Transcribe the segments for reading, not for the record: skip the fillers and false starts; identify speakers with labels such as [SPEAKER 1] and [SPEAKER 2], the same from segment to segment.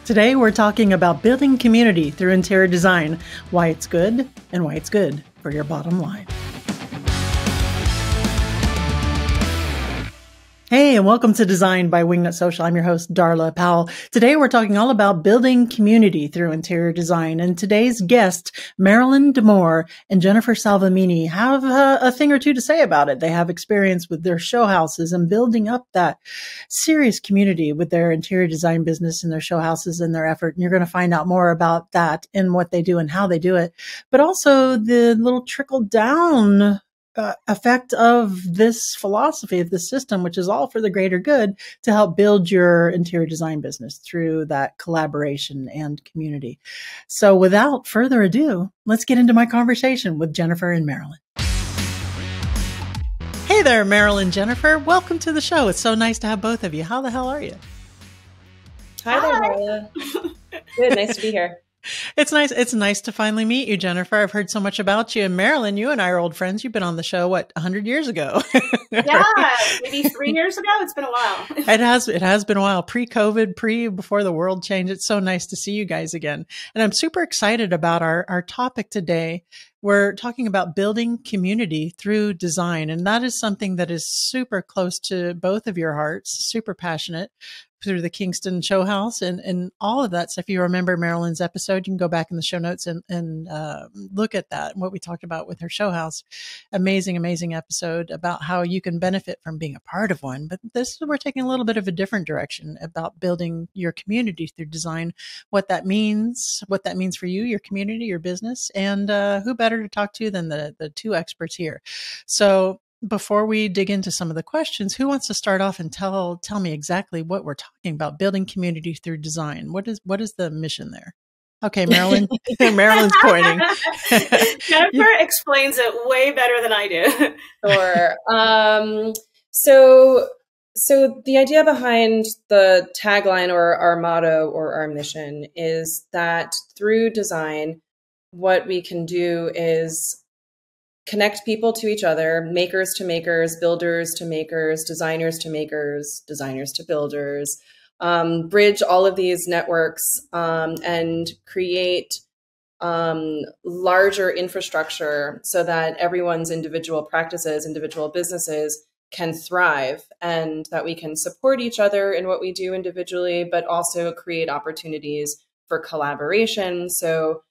[SPEAKER 1] Today we're talking about building community through interior design, why it's good and why it's good for your bottom line. Hey, and welcome to Design by Wingnut Social. I'm your host, Darla Powell. Today we're talking all about building community through interior design. And today's guests, Maryline Damour and Jennifer Salvemini, have a thing or two to say about it. They have experience with their show houses and building up that serious community with their interior design business and their show houses and their effort. And you're going to find out more about that and what they do and how they do it, but also the little trickle down effect of this philosophy of the system, which is all for the greater good to help build your interior design business through that collaboration and community. So without further ado, let's get into my conversation with Jennifer and Maryline. Hey there, Maryline, Jennifer. Welcome to the show. It's so nice to have both of you. How the hell are you?
[SPEAKER 2] Hi there, Darla. Good. Nice to be here.
[SPEAKER 1] It's nice. It's nice to finally meet you, Jennifer. I've heard so much about you. And Maryline, you and I are old friends. You've been on the show, what, 100 years ago?
[SPEAKER 3] Yeah, maybe 3 years ago. It's been a while.
[SPEAKER 1] It has been a while. Pre-COVID, before the world changed. It's so nice to see you guys again. And I'm super excited about our topic today. We're talking about building community through design. And that is something that is super close to both of your hearts, super passionate through the Kingston Showhouse and all of that. So if you remember Maryline's episode, you can go back in the show notes and look at that and what we talked about with her showhouse. Amazing, amazing episode about how you can benefit from being a part of one. But we're taking a little bit of a different direction about building your community through design, what that means for you, your community, your business, and who better to talk to than the two experts here. So before we dig into some of the questions, who wants to start off and tell me exactly what we're talking about, building community through design? What is the mission there? Okay, Maryline. Maryline's pointing.
[SPEAKER 3] Jennifer explains it way better than I do.
[SPEAKER 2] Sure. So the idea behind the tagline or our motto or our mission is that through design, what we can do is connect people to each other, makers to makers, builders to makers, designers to makers, designers to builders, bridge all of these networks and create larger infrastructure so that everyone's individual practices, individual businesses can thrive, and that we can support each other in what we do individually, but also create opportunities for collaboration. So,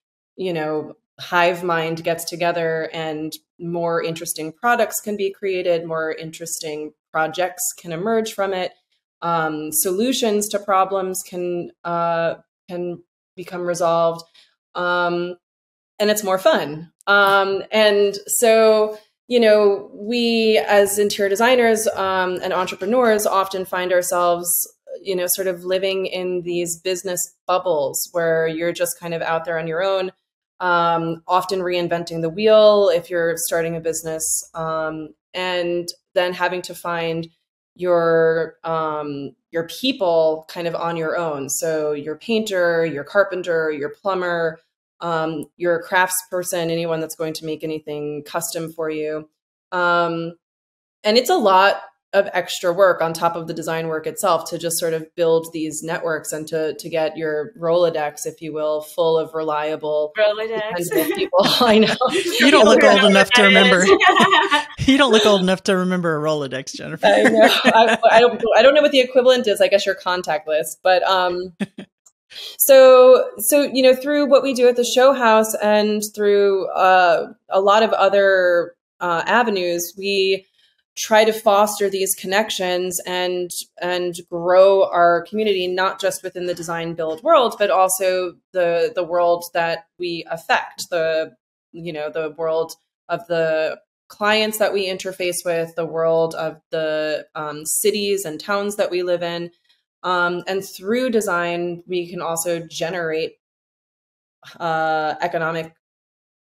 [SPEAKER 2] hive mind gets together and more interesting products can be created, more interesting projects can emerge from it. Solutions to problems can become resolved. And it's more fun. And so, we as interior designers and entrepreneurs often find ourselves, sort of living in these business bubbles where you're just kind of out there on your own. Often reinventing the wheel if you're starting a business, and then having to find your people kind of on your own. So your painter, your carpenter, your plumber, your craftsperson, anyone that's going to make anything custom for you. And it's a lot of extra work on top of the design work itself to just sort of build these networks and to get your Rolodex, if you will, full of reliable, dependable people. I know.
[SPEAKER 1] You don't look old enough to remember. You don't look old enough to remember a Rolodex, Jennifer.
[SPEAKER 2] I know. I don't know what the equivalent is. I guess your contact list, but so through what we do at the show house and through a lot of other avenues, we try to foster these connections and grow our community, not just within the design build world, but also the world that we affect, the world of the clients that we interface with, the world of the cities and towns that we live in. And through design, we can also generate economic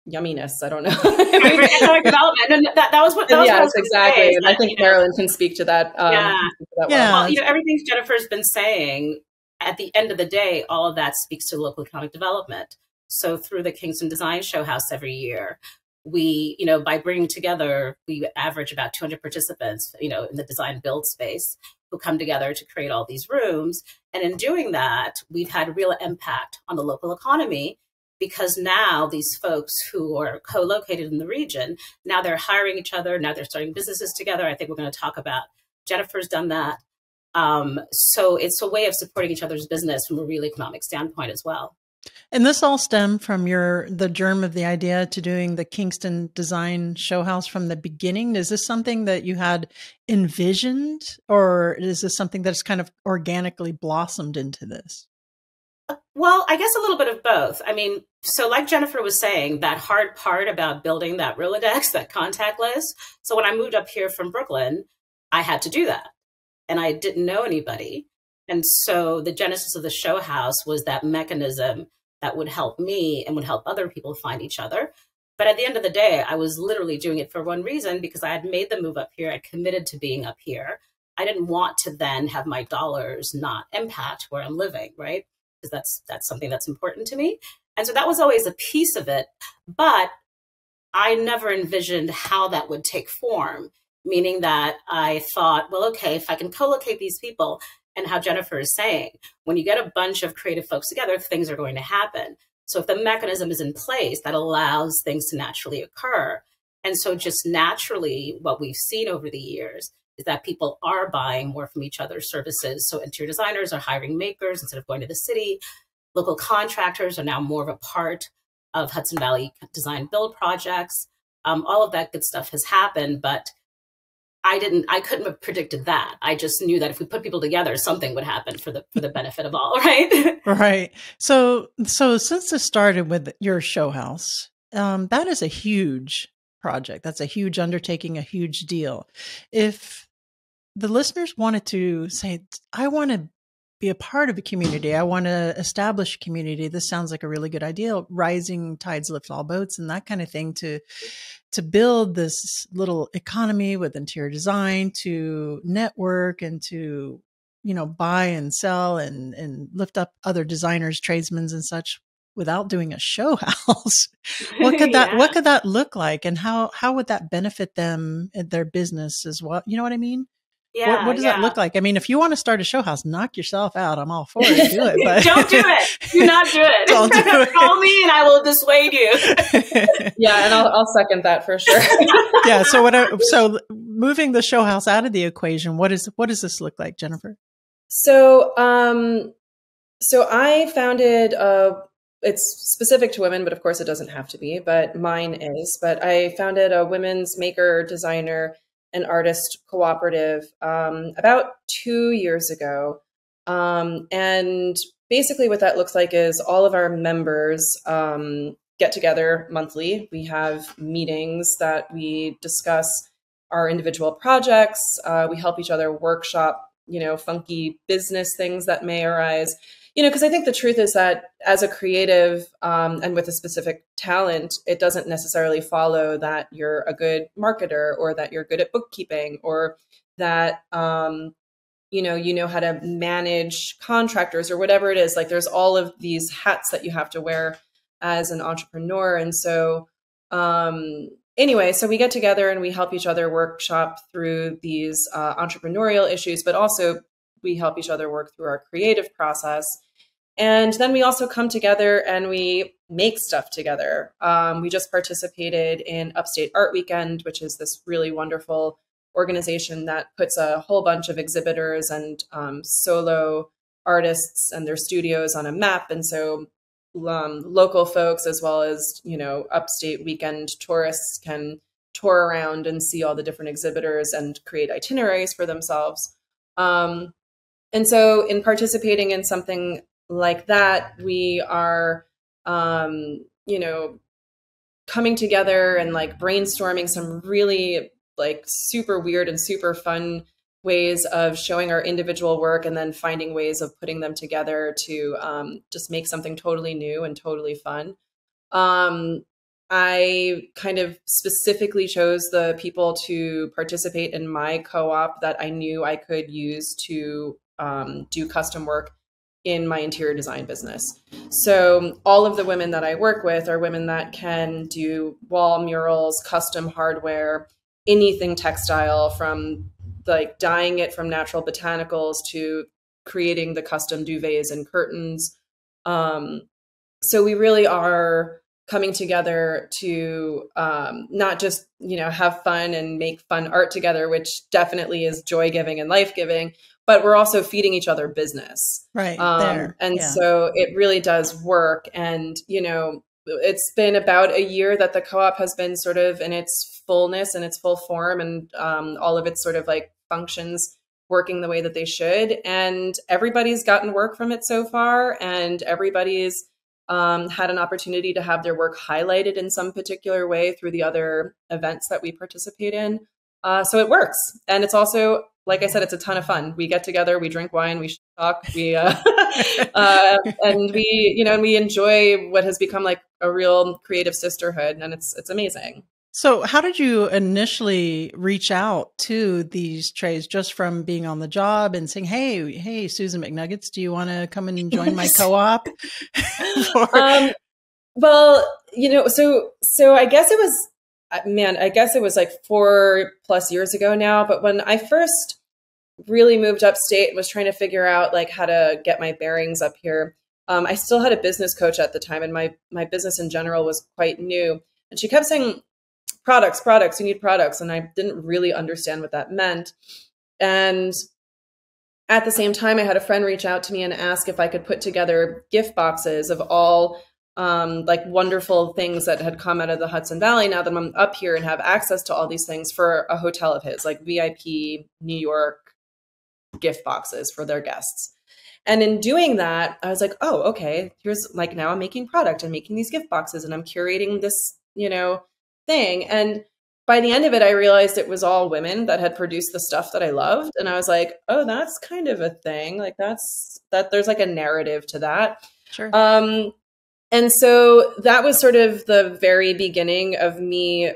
[SPEAKER 2] yumminess. I don't know.
[SPEAKER 3] Economic development. And that was what.
[SPEAKER 2] Yes, exactly. And I think Maryline can speak to that.
[SPEAKER 3] Yeah.
[SPEAKER 2] Well,
[SPEAKER 3] everything Jennifer's been saying. At the end of the day, all of that speaks to local economic development. So through the Kingston Design Showhouse every year, we, by bringing together, we average about 200 participants, in the design build space. who come together to create all these rooms. And in doing that, we've had real impact on the local economy, because now these folks who are co-located in the region, now they're hiring each other, now they're starting businesses together. I think we're going to talk about, Jennifer's done that. So it's a way of supporting each other's business from a real economic standpoint as well.
[SPEAKER 1] And this all stemmed from the germ of the idea to doing the Kingston Design Showhouse from the beginning. Is this something that you had envisioned, or is this something that's kind of organically blossomed into this?
[SPEAKER 3] Well, I guess a little bit of both. I mean, so like Jennifer was saying, that hard part about building that Rolodex, that contact list. So when I moved up here from Brooklyn, I had to do that. And I didn't know anybody. And so the genesis of the show house was that mechanism that would help me and would help other people find each other. But at the end of the day, I was literally doing it for one reason, because I had made the move up here. I committed to being up here. I didn't want to then have my dollars not impact where I'm living, right? Because that's something that's important to me. And so that was always a piece of it. But I never envisioned how that would take form, meaning that I thought, well, okay, if I can co-locate these people, and how Jennifer is saying, when you get a bunch of creative folks together, things are going to happen. So if the mechanism is in place, that allows things to naturally occur. And so just naturally, what we've seen over the years is that people are buying more from each other's services. So interior designers are hiring makers instead of going to the city. Local contractors are now more of a part of Hudson Valley design build projects. All of that good stuff has happened, but I couldn't have predicted that. I just knew that if we put people together, something would happen for the benefit of all, right?
[SPEAKER 1] Right. So since this started with your show house, that is a huge project. That's a huge undertaking, a huge deal. If the listeners wanted to say, I want to be a part of a community, I want to establish a community, this sounds like a really good idea. Rising tides lift all boats and that kind of thing, to build this little economy with interior design, to network and to, buy and sell and lift up other designers, tradesmen and such without doing a show house. What could that look like? And how would that benefit them and their business as well? You know what I mean?
[SPEAKER 3] Yeah.
[SPEAKER 1] What does that look like? I mean, if you want to start a show house, knock yourself out. I'm all for it. Do it. But
[SPEAKER 3] don't do it. Do not do it.
[SPEAKER 1] Don't do it.
[SPEAKER 3] Call me and I will dissuade you.
[SPEAKER 2] Yeah, and I'll second that for sure.
[SPEAKER 1] Yeah. So moving the show house out of the equation, what does this look like, Jennifer?
[SPEAKER 2] So I founded it's specific to women, but of course it doesn't have to be, but mine is. But I founded a women's maker, designer, and artist cooperative about 2 years ago. And basically what that looks like is all of our members get together monthly. We have meetings that we discuss our individual projects. We help each other workshop, funky business things that may arise. Because I think the truth is that as a creative and with a specific talent, it doesn't necessarily follow that you're a good marketer or that you're good at bookkeeping or that, you know how to manage contractors or whatever it is. Like there's all of these hats that you have to wear as an entrepreneur. And so anyway, so we get together and we help each other workshop through these entrepreneurial issues, but also we help each other work through our creative process. And then we also come together and we make stuff together. We just participated in Upstate Art Weekend, which is this really wonderful organization that puts a whole bunch of exhibitors and solo artists and their studios on a map. And so local folks, as well as, Upstate Weekend tourists, can tour around and see all the different exhibitors and create itineraries for themselves. And so in participating in something like that, we are, coming together and like brainstorming some really like super weird and super fun ways of showing our individual work and then finding ways of putting them together to just make something totally new and totally fun. I kind of specifically chose the people to participate in my co-op that I knew I could use to do custom work in my interior design business. So all of the women that I work with are women that can do wall murals, custom hardware, anything textile, from like dyeing it from natural botanicals to creating the custom duvets and curtains. So we really are coming together to not just, have fun and make fun art together, which definitely is joy giving and life giving, but we're also feeding each other business.
[SPEAKER 1] Right.
[SPEAKER 2] So it really does work. And, it's been about a year that the co-op has been sort of in its fullness and its full form, and all of its sort of like functions working the way that they should. And everybody's gotten work from it so far, and everybody's had an opportunity to have their work highlighted in some particular way through the other events that we participate in. So it works. And it's also, like I said, it's a ton of fun. We get together, we drink wine, we talk, and we enjoy what has become like a real creative sisterhood, and it's amazing.
[SPEAKER 1] So how did you initially reach out to these trays, just from being on the job and saying, hey, Susan McNuggets, do you want to come and join my co-op?
[SPEAKER 2] So I guess it was, like 4+ years ago now. But when I first really moved upstate and was trying to figure out like how to get my bearings up here, I still had a business coach at the time, and my business in general was quite new. And she kept saying, products, you need products. And I didn't really understand what that meant. And at the same time, I had a friend reach out to me and ask if I could put together gift boxes of all like wonderful things that had come out of the Hudson Valley, now that I'm up here and have access to all these things, for a hotel of his, like VIP New York gift boxes for their guests. And in doing that, I was like, oh, okay, here's like, now I'm making product and making these gift boxes, and I'm curating this, thing. And by the end of it, I realized it was all women that had produced the stuff that I loved. And I was like, oh, that's kind of a thing. Like that there's like a narrative to that.
[SPEAKER 1] Sure.
[SPEAKER 2] And so that was sort of the very beginning of me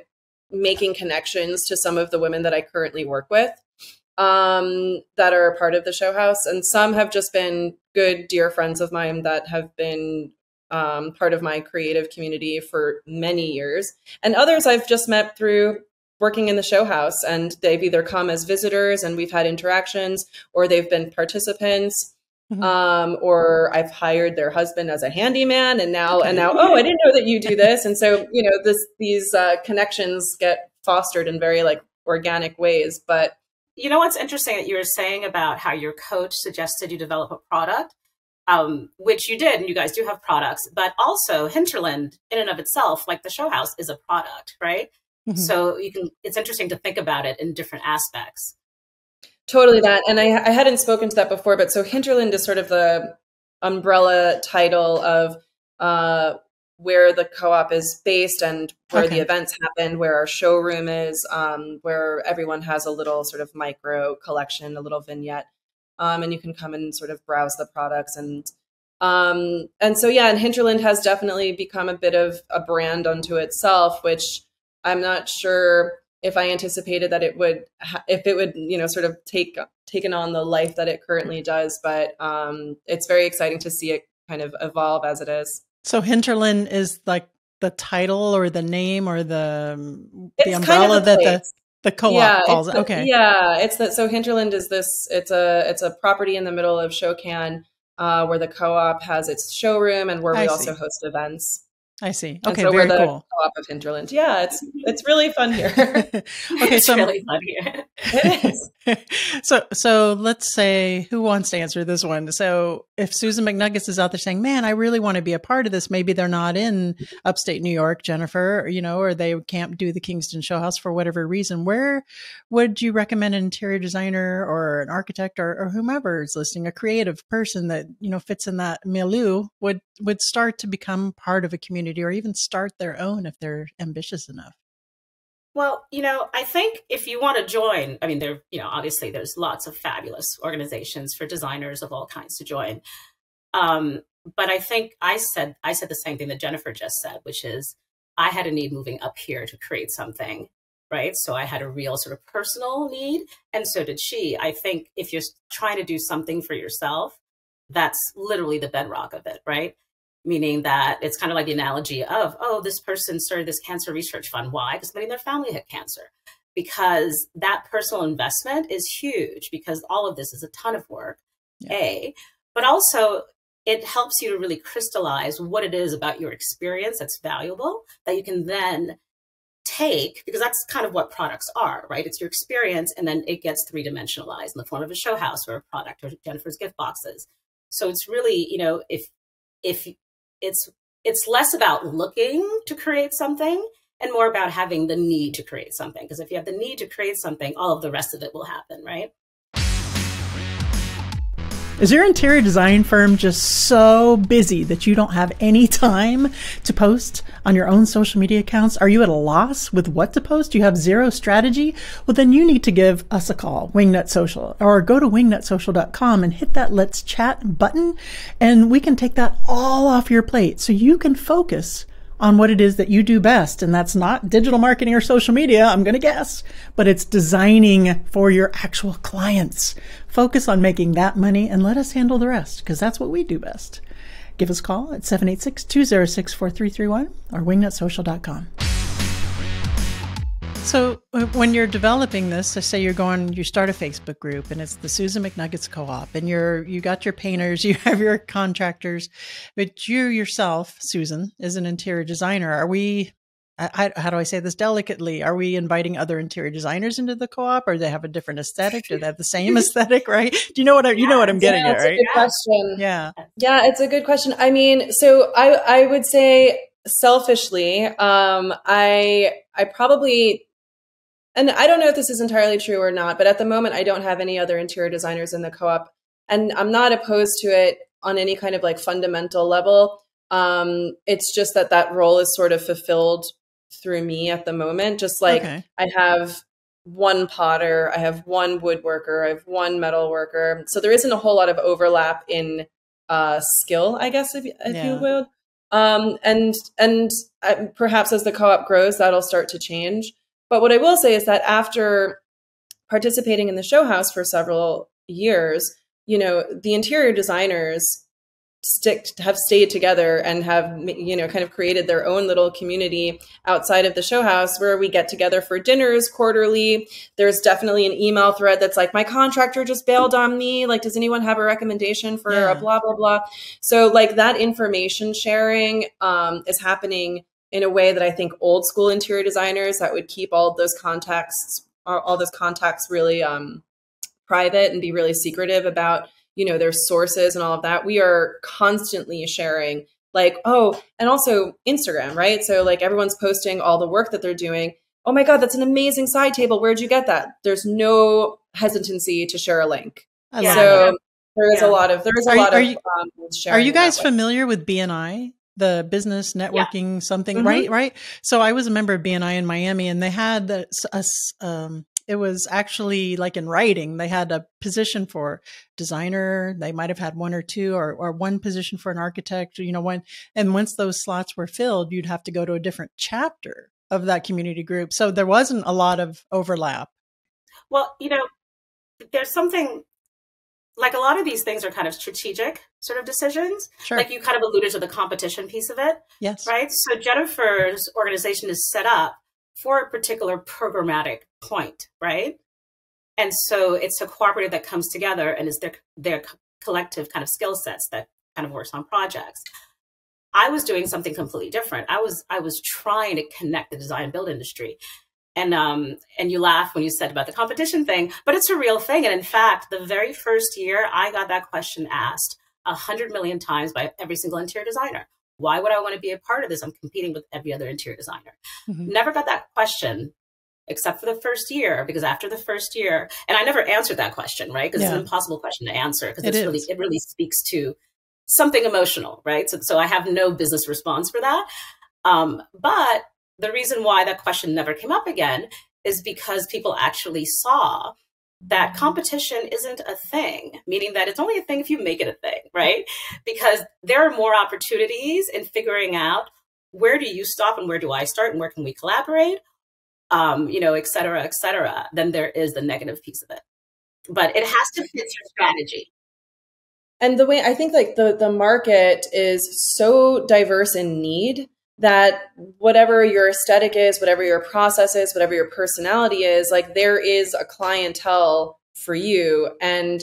[SPEAKER 2] making connections to some of the women that I currently work with, that are part of the show house. And some have just been good, dear friends of mine that have been part of my creative community for many years. And others I've just met through working in the show house, and they've either come as visitors and we've had interactions, or they've been participants, or I've hired their husband as a handyman, and now, oh, I didn't know that you do this. And so, these connections get fostered in very like organic ways. But
[SPEAKER 3] what's interesting that you were saying about how your coach suggested you develop a product, which you did, and you guys do have products, but also Hinterland in and of itself, like the show house, is a product, right? Mm-hmm. So it's interesting to think about it in different aspects.
[SPEAKER 2] Totally that. And I hadn't spoken to that before, but so Hinterland is sort of the umbrella title of where the co-op is based and where the events happen, where our showroom is, where everyone has a little sort of micro collection, a little vignette. And you can come and sort of browse the products. And so, and Hinterland has definitely become a bit of a brand unto itself, which I'm not sure if I anticipated that it would, sort of taken on the life that it currently does. But it's very exciting to see it kind of evolve as it is.
[SPEAKER 1] So Hinterland is like the title or the name or the umbrella that the co-op calls it. Okay.
[SPEAKER 2] Yeah. It's that. So Hinterland is this, it's a property in the middle of Shokan, where the co-op has its showroom and where we also host events.
[SPEAKER 1] I see.
[SPEAKER 2] Okay.
[SPEAKER 1] So
[SPEAKER 2] very
[SPEAKER 1] cool.
[SPEAKER 2] Co-op of Hinterland. Yeah. It's really fun here.
[SPEAKER 1] Okay.
[SPEAKER 3] It's really fun here.
[SPEAKER 2] It is.
[SPEAKER 1] So let's say, who wants to answer this one? So if Susan McNuggets is out there saying, man, I really want to be a part of this. Maybe they're not in upstate New York, Jennifer, or they can't do the Kingston Showhouse for whatever reason. Where would you recommend an interior designer or an architect or whomever is listening, a creative person that, fits in that milieu would start to become part of a community, or even start their own if they're ambitious enough?
[SPEAKER 3] Well, I think if you want to join, I mean, obviously there's lots of fabulous organizations for designers of all kinds to join. But I think I said the same thing that Jennifer just said, which is I had a need moving up here to create something, right? So I had a real sort of personal need, and so did she. I think if you're trying to do something for yourself, that's literally the bedrock of it, right? Meaning that it's kind of like the analogy of, oh, this person started this cancer research fund. Why? Because somebody in their family had cancer. because that personal investment is huge, because all of this is a ton of work, but also it helps you to really crystallize what it is about your experience that's valuable that you can then take, because that's kind of what products are, right? It's your experience, and then it gets three-dimensionalized in the form of a show house or a product or Jennifer's gift boxes. So it's really, you know, if it's less about looking to create something and more about having the need to create something. Because if you have the need to create something, all of the rest of it will happen, right?
[SPEAKER 1] Is your interior design firm just so busy that you don't have any time to post on your own social media accounts? Are you at a loss with what to post? You have zero strategy? Well, then you need to give us a call, Wingnut Social, or go to wingnutsocial.com and hit that Let's Chat button, and we can take that all off your plate so you can focus on what it is that you do best. And that's not digital marketing or social media, I'm going to guess, but it's designing for your actual clients. Focus on making that money and let us handle the rest, because that's what we do best. Give us a call at 786-206-4331 or wingnutsocial.com. So when you're developing this, let's say you start a Facebook group and it's the Susan McNuggets Co-op, and you got your painters, you have your contractors, but you yourself, Susan, is an interior designer. Are we, how do I say this delicately? Are we inviting other interior designers into the co-op, or do they have a different aesthetic? Do they have the same aesthetic, right? Do you know what you know what I'm getting at, right?
[SPEAKER 2] That's a good question.
[SPEAKER 1] Yeah.
[SPEAKER 2] Yeah, it's a good question. I mean, so I would say selfishly, I probably, and I don't know if this is entirely true or not, but at the moment, I don't have any other interior designers in the co-op, and I'm not opposed to it on any kind of like fundamental level. It's just that role is sort of fulfilled through me at the moment. Just like I have one potter, I have one woodworker, I have one metal worker. So there isn't a whole lot of overlap in skill, I guess, if you will. And perhaps as the co-op grows, that'll start to change. But what I will say is that after participating in the show house for several years, you know, the interior designers have stayed together and have, you know, kind of created their own little community outside of the show house, where we get together for dinners quarterly. There's definitely an email thread that's like, my contractor just bailed on me. Like, does anyone have a recommendation for a blah, blah, blah? So like that information sharing is happening in a way that I think old school interior designers that would keep all those contacts really private and be really secretive about, you know, their sources and all of that. We are constantly sharing, like, and also Instagram, right? So like everyone's posting all the work that they're doing. Oh my God, that's an amazing side table. Where'd you get that? There's no hesitancy to share a link. There is a lot of sharing.
[SPEAKER 1] Are you guys familiar with BNI? The business networking something, right? So I was a member of BNI in Miami, and they had it was actually like in writing, they had a position for designer. They might've had one or two, or one position for an architect, you know, and once those slots were filled, you'd have to go to a different chapter of that community group. So there wasn't a lot of overlap.
[SPEAKER 3] Well, you know, there's something, like a lot of these things are kind of strategic sort of decisions.
[SPEAKER 1] Sure.
[SPEAKER 3] Like you kind of alluded to the competition piece of it.
[SPEAKER 1] Yes.
[SPEAKER 3] Right. So Jennifer's organization is set up for a particular programmatic point, right? And so it's a cooperative that comes together and is their collective kind of skill sets that kind of works on projects. I was doing something completely different. I was trying to connect the design and build industry. And you laugh when you said about the competition thing, but it's a real thing. And in fact, the very first year I got that question asked 100 million times by every single interior designer. Why would I want to be a part of this? I'm competing with every other interior designer. Never got that question except for the first year, because after the first year, and I never answered that question, right? Because it's an impossible question to answer, because it really speaks to something emotional, right? So I have no business response for that. But the reason why that question never came up again is because people actually saw that competition isn't a thing, meaning that it's only a thing if you make it a thing, right? Because there are more opportunities in figuring out where do you stop and where do I start and where can we collaborate, you know, et cetera, than there is the negative piece of it. But it has to fit your strategy.
[SPEAKER 2] And the way I think like the market is so diverse in need that whatever your aesthetic is, whatever your process is, whatever your personality is, like there is a clientele for you. And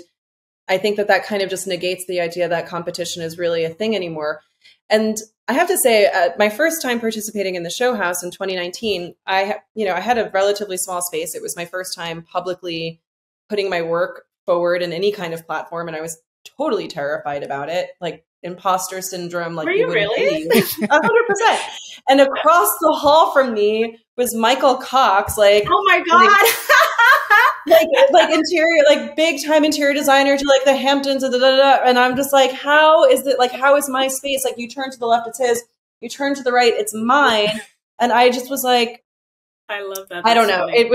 [SPEAKER 2] I think that that kind of just negates the idea that competition is really a thing anymore. And I have to say, my first time participating in the show house in 2019, I had a relatively small space. It was my first time publicly putting my work forward in any kind of platform. And I was totally terrified about it, like imposter syndrome. Like,
[SPEAKER 3] were you really?
[SPEAKER 2] 100%. And across the hall from me was Michael Cox, like,
[SPEAKER 3] oh my God.
[SPEAKER 2] Like interior, like big time interior designer to like the Hamptons, and I'm just like, how is my space? Like, you turn to the left, it's his. You turn to the right, it's mine. And I just was like,
[SPEAKER 3] I love that.
[SPEAKER 2] I don't know. It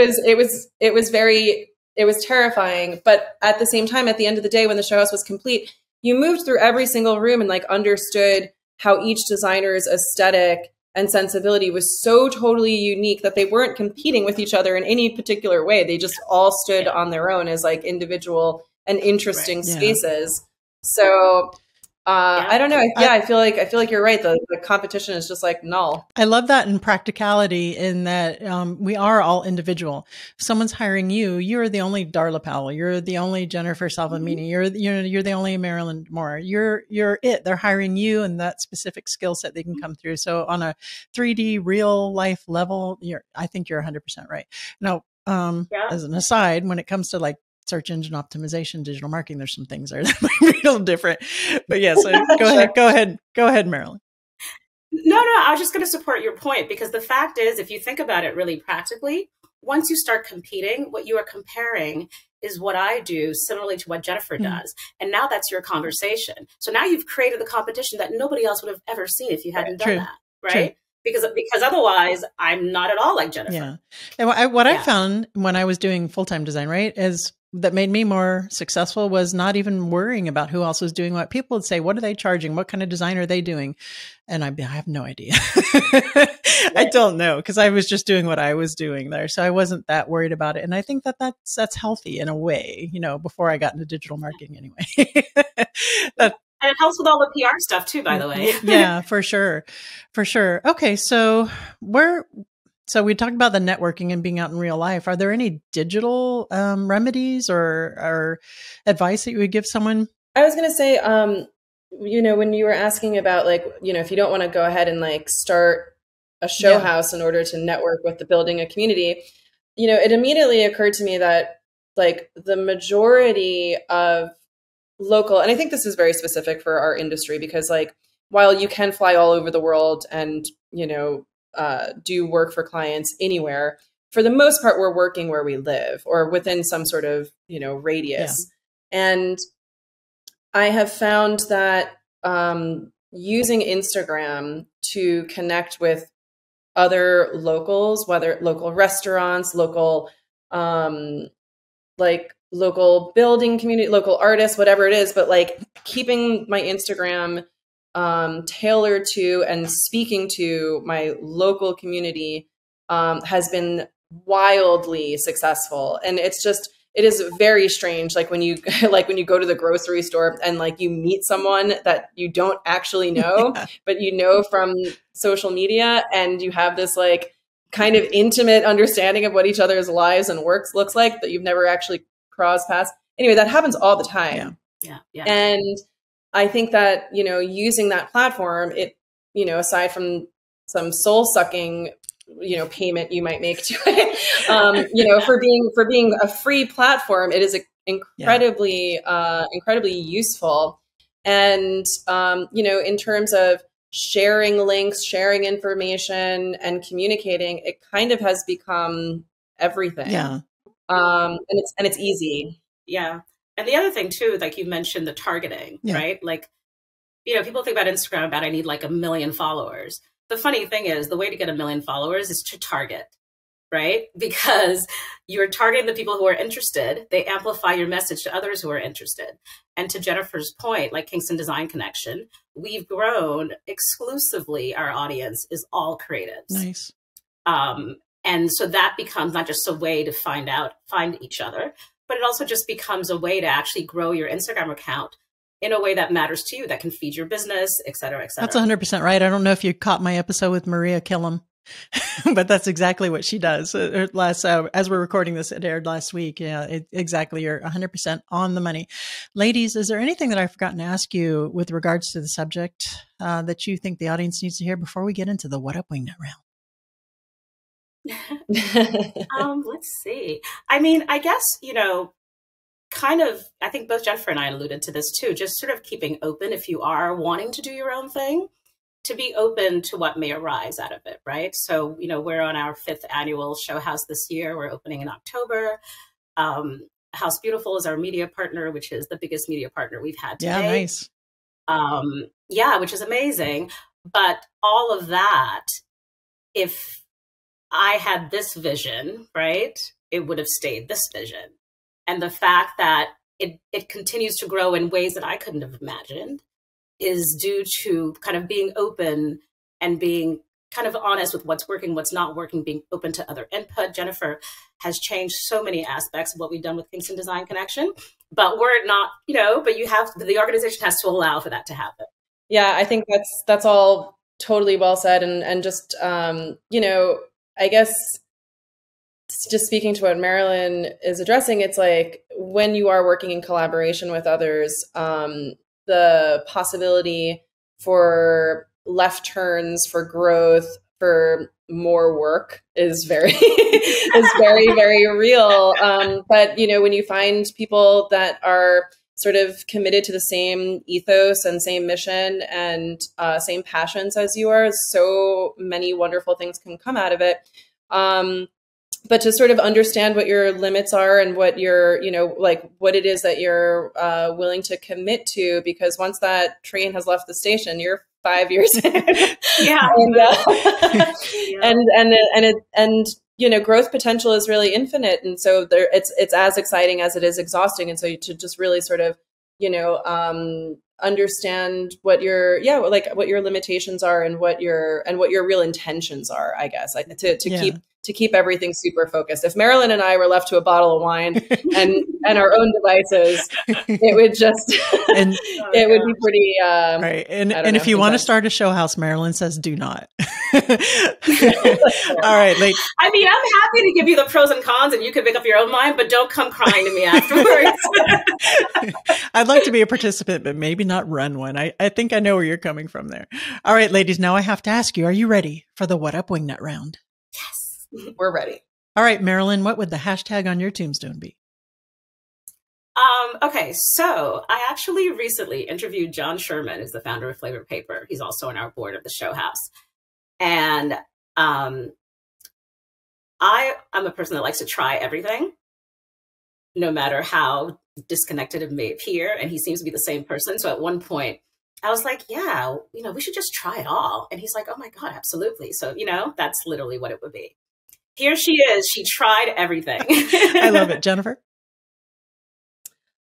[SPEAKER 2] was terrifying. But at the same time, at the end of the day, when the show house was complete, you moved through every single room and like understood how each designer's aesthetic and sensibility was so totally unique that they weren't competing with each other in any particular way. They just all stood on their own as like individual and interesting spaces. So I don't know. I feel like you're right. The competition is just like null.
[SPEAKER 1] I love that in practicality, in that we are all individual. If someone's hiring you, you're the only Darla Powell. You're the only Jennifer Salvemini. You're the only Maryline Damour. You're it. They're hiring you and that specific skill set they can come through. So on a 3D real life level, I think you're 100% right. Now, as an aside, when it comes to like search engine optimization, digital marketing, there's some things there that might be a little different. But yes, go ahead, Marilyne.
[SPEAKER 3] No, I was just going to support your point, because the fact is, if you think about it really practically, once you start competing, what you are comparing is what I do similarly to what Jennifer does. And now that's your conversation. So now you've created the competition that nobody else would have ever seen if you hadn't done that, right? Because otherwise I'm not at all like Jennifer.
[SPEAKER 1] Yeah. And what I found when I was doing full-time design, right, is that made me more successful was not even worrying about who else was doing what. People would say, what are they charging? What kind of design are they doing? And I have no idea. I don't know, because I was just doing what I was doing there. So I wasn't that worried about it. And I think that that's healthy in a way, before I got into digital marketing anyway.
[SPEAKER 3] And it helps with all the PR stuff too, by the way.
[SPEAKER 1] Yeah, for sure. For sure. Okay. So we talked about the networking and being out in real life. Are there any digital remedies or advice that you would give someone?
[SPEAKER 2] I was going to say, when you were asking about like, if you don't want to go ahead and like start a show house in order to network with the building a community, it immediately occurred to me that like the majority of local, and I think this is very specific for our industry, because like, while you can fly all over the world and, do work for clients anywhere, for the most part, we're working where we live or within some sort of, radius. Yeah. And I have found that using Instagram to connect with other locals, whether local restaurants, local, local building community, local artists, whatever it is, but like keeping my Instagram tailored to and speaking to my local community has been wildly successful. And it is very strange. Like when you go to the grocery store and like you meet someone that you don't actually know, but from social media, and you have this like kind of intimate understanding of what each other's lives and works looks like that you've never actually crossed paths. Anyway, that happens all the time.
[SPEAKER 3] Yeah.
[SPEAKER 2] And I think that, using that platform, it, aside from some soul sucking, payment you might make to it, for being a free platform, it is incredibly useful. And, in terms of sharing links, sharing information and communicating, it kind of has become everything.
[SPEAKER 1] Yeah.
[SPEAKER 2] And it's easy.
[SPEAKER 3] Yeah. And the other thing too, like you mentioned, the targeting, right? Like, people think about Instagram about I need like 1 million followers. The funny thing is the way to get 1 million followers is to target, right? Because you're targeting the people who are interested. They amplify your message to others who are interested. And to Jennifer's point, like Kingston Design Connection, we've grown exclusively. Our audience is all creatives.
[SPEAKER 1] Nice.
[SPEAKER 3] And so that becomes not just a way to find each other, but it also just becomes a way to actually grow your Instagram account in a way that matters to you, that can feed your business, et cetera, et cetera.
[SPEAKER 1] That's 100% right. I don't know if you caught my episode with Maria Killam, but that's exactly what she does. As we're recording this, it aired last week. Yeah, exactly. You're 100% on the money. Ladies, is there anything that I've forgotten to ask you with regards to the subject that you think the audience needs to hear before we get into the What Up Wingnut round?
[SPEAKER 3] Let's see. I mean, I guess, kind of, I think both Jennifer and I alluded to this too, just sort of keeping open if you are wanting to do your own thing, to be open to what may arise out of it, right? So, we're on our 5th annual show house this year. We're opening in October. House Beautiful is our media partner, which is the biggest media partner we've had today.
[SPEAKER 1] Yeah, nice.
[SPEAKER 3] Which is amazing. But all of that, if I had this vision, right, it would have stayed this vision. And the fact that it continues to grow in ways that I couldn't have imagined is due to kind of being open and being kind of honest with what's working, what's not working, being open to other input. Jennifer has changed so many aspects of what we've done with Kingston Design Connection, but we're not, but the organization has to allow for that to happen.
[SPEAKER 2] Yeah, I think that's all totally well said. And just, I guess, just speaking to what Marilyne is addressing, it's like when you are working in collaboration with others, the possibility for left turns, for growth, for more work is very, very real. But, when you find people that are sort of committed to the same ethos and same mission and same passions as you are, so many wonderful things can come out of it. But to sort of understand what your limits are and what your, what it is that you're willing to commit to, because once that train has left the station, you're 5 years in.
[SPEAKER 3] Yeah.
[SPEAKER 2] And growth potential is really infinite. And so it's as exciting as it is exhausting. And so to just really sort of, understand what your limitations are and what your real intentions are, I guess, to keep everything super focused. If Marilyne and I were left to a bottle of wine and our own devices, it would just, it would be pretty,
[SPEAKER 1] right. And if you want to start a show house, Marilyne says, do not. All right.
[SPEAKER 3] I mean, I'm happy to give you the pros and cons and you can make up your own mind, but don't come crying to me afterwards.
[SPEAKER 1] I'd like to be a participant, but maybe not run one. I think I know where you're coming from there. All right, ladies, now I have to ask you, are you ready for the What Up Wingnut round?
[SPEAKER 3] Yes.
[SPEAKER 2] We're ready.
[SPEAKER 1] All right, Marilyne, what would the hashtag on your tombstone be?
[SPEAKER 3] Okay, so I actually recently interviewed John Sherman, who's the founder of Flavor Paper. He's also on our board of the show house. And I am a person that likes to try everything, no matter how disconnected it may appear. And he seems to be the same person. So at one point, I was like, yeah, we should just try it all. And he's like, oh my God, absolutely. So, that's literally what it would be. Here she is. She tried everything.
[SPEAKER 1] I love it. Jennifer?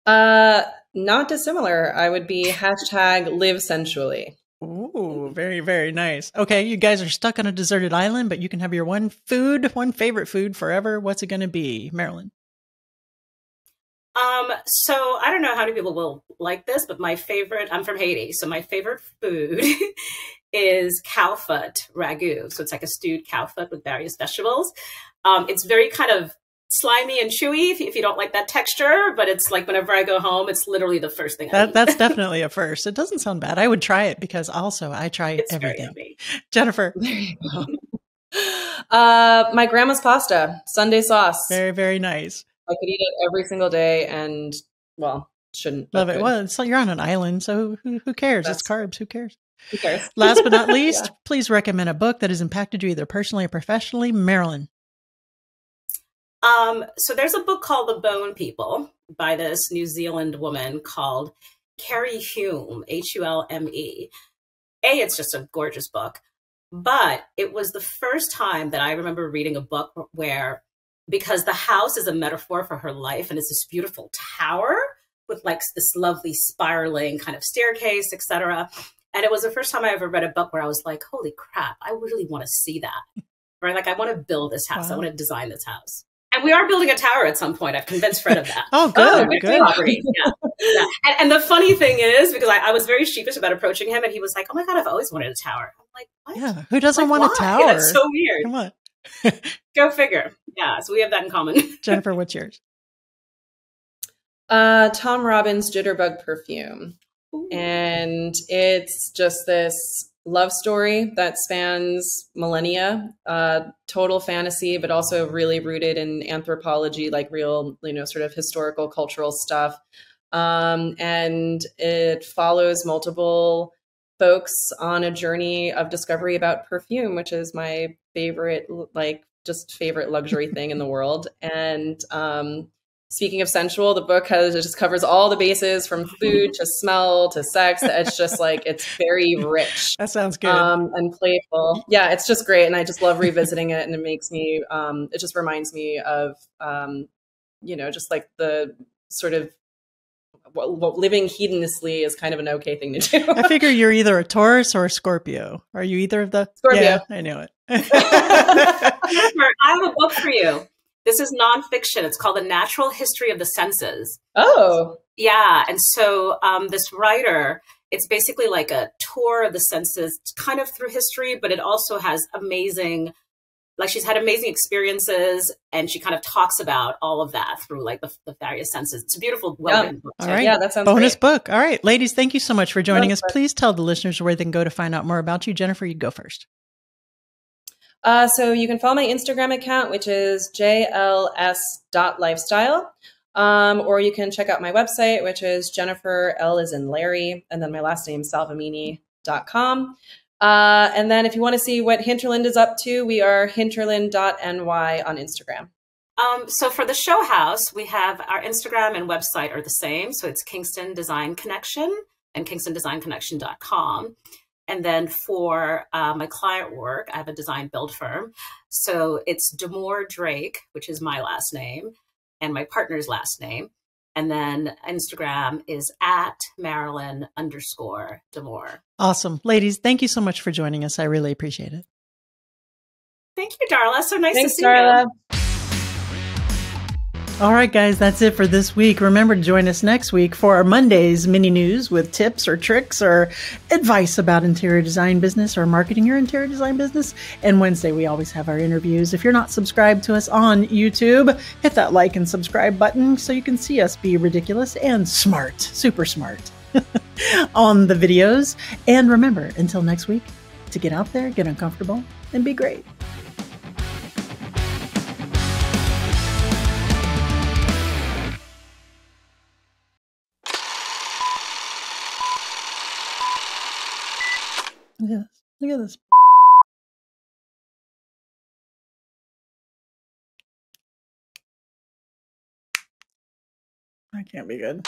[SPEAKER 2] Not dissimilar. I would be hashtag live sensually.
[SPEAKER 1] Ooh, very, very nice. Okay, you guys are stuck on a deserted island, but you can have your one favorite food forever. What's it going to be, Marilyne?
[SPEAKER 3] So I don't know how many people will like this, but I'm from Haiti. So my favorite food is cow foot ragu. So it's like a stewed cow foot with various vegetables. It's very kind of slimy and chewy if you don't like that texture, but it's like whenever I go home, it's literally the first thing I eat.
[SPEAKER 1] That's definitely a first. It doesn't sound bad. I would try it because also I try everything. Jennifer.
[SPEAKER 2] There you go. My grandma's pasta, Sunday sauce.
[SPEAKER 1] Very, very nice.
[SPEAKER 2] I could eat it every single day and, well, shouldn't.
[SPEAKER 1] Love it. Well, it's like you're on an island, so who cares? It's carbs. Who cares?
[SPEAKER 2] Who cares?
[SPEAKER 1] Last but not least, please recommend a book that has impacted you either personally or professionally. Marilyne.
[SPEAKER 3] So there's a book called The Bone People by this New Zealand woman called Carrie Hume, Hulme. It's just a gorgeous book, but it was the first time that I remember reading a book where, because the house is a metaphor for her life and it's this beautiful tower with like this lovely spiraling kind of staircase, etc. And it was the first time I ever read a book where I was like, holy crap, I really want to see that. Right? Like I want to build this house. Wow. I want to design this house. And we are building a tower at some point. I've convinced Fred of that.
[SPEAKER 1] Oh, good, good.
[SPEAKER 3] Property. Yeah. Yeah. And the funny thing is, because I was very sheepish about approaching him, and he was like, "Oh my God, I've always wanted a tower." I'm like, "What?
[SPEAKER 1] Yeah, who doesn't
[SPEAKER 3] like,
[SPEAKER 1] want
[SPEAKER 3] why?
[SPEAKER 1] a tower?
[SPEAKER 3] That's so weird."
[SPEAKER 1] Come on.
[SPEAKER 3] Go figure. Yeah, so we have that in common.
[SPEAKER 1] Jennifer, what's yours?
[SPEAKER 2] Tom Robbins Jitterbug perfume. Ooh. And it's just this love story that spans millennia, total fantasy, but also really rooted in anthropology, like real, sort of historical, cultural stuff. And it follows multiple folks on a journey of discovery about perfume, which is my favorite, favorite luxury thing in the world. And speaking of sensual, the book just covers all the bases from food to smell to sex. It's just it's very rich.
[SPEAKER 1] That sounds good.
[SPEAKER 2] And playful. Yeah, it's just great. And I just love revisiting it. And it makes me, it just reminds me of, just the sort of living hedonistically is kind of an okay thing to do.
[SPEAKER 1] I figure you're either a Taurus or a Scorpio. Are you either of the?
[SPEAKER 2] Scorpio.
[SPEAKER 1] Yeah, I knew it.
[SPEAKER 3] I have a book for you. This is nonfiction. It's called The Natural History of the Senses.
[SPEAKER 2] Oh.
[SPEAKER 3] Yeah. And so this writer, it's basically like a tour of the senses kind of through history, but it also has amazing, she's had amazing experiences, and she kind of talks about all of that through the various senses. It's a beautiful, well-written book.
[SPEAKER 1] All right.
[SPEAKER 2] Yeah, that sounds
[SPEAKER 1] bonus
[SPEAKER 2] great.
[SPEAKER 1] book. All right, ladies, thank you so much for joining us. Please tell the listeners where they can go to find out more about you. Jennifer, you go first.
[SPEAKER 2] So you can follow my Instagram account, which is jls.lifestyle. Or you can check out my website, which is Jennifer L as in Larry, and then my last name, salvemini.com. And then if you want to see what Hinterland is up to, we are hinterland.ny on Instagram.
[SPEAKER 3] So for the show house, we have our Instagram and website are the same. So it's Kingston Design Connection and KingstonDesignConnection.com. And then for my client work, I have a design build firm. So it's Damour Drake, which is my last name, and my partner's last name. And then Instagram is at Marilyne_Damour.
[SPEAKER 1] Awesome. Ladies, thank you so much for joining us. I really appreciate it.
[SPEAKER 3] Thank you, Darla. So nice
[SPEAKER 2] Thanks,
[SPEAKER 3] to see
[SPEAKER 2] Darla.
[SPEAKER 3] you.
[SPEAKER 1] All right, guys, that's it for this week. Remember to join us next week for our Monday's mini news with tips or tricks or advice about interior design business or marketing your interior design business. And Wednesday, we always have our interviews. If you're not subscribed to us on YouTube, hit that like and subscribe button so you can see us be ridiculous and smart, super smart on the videos. And remember, until next week, to get out there, get uncomfortable, and be great. Look at this. Look at this. That can't be good.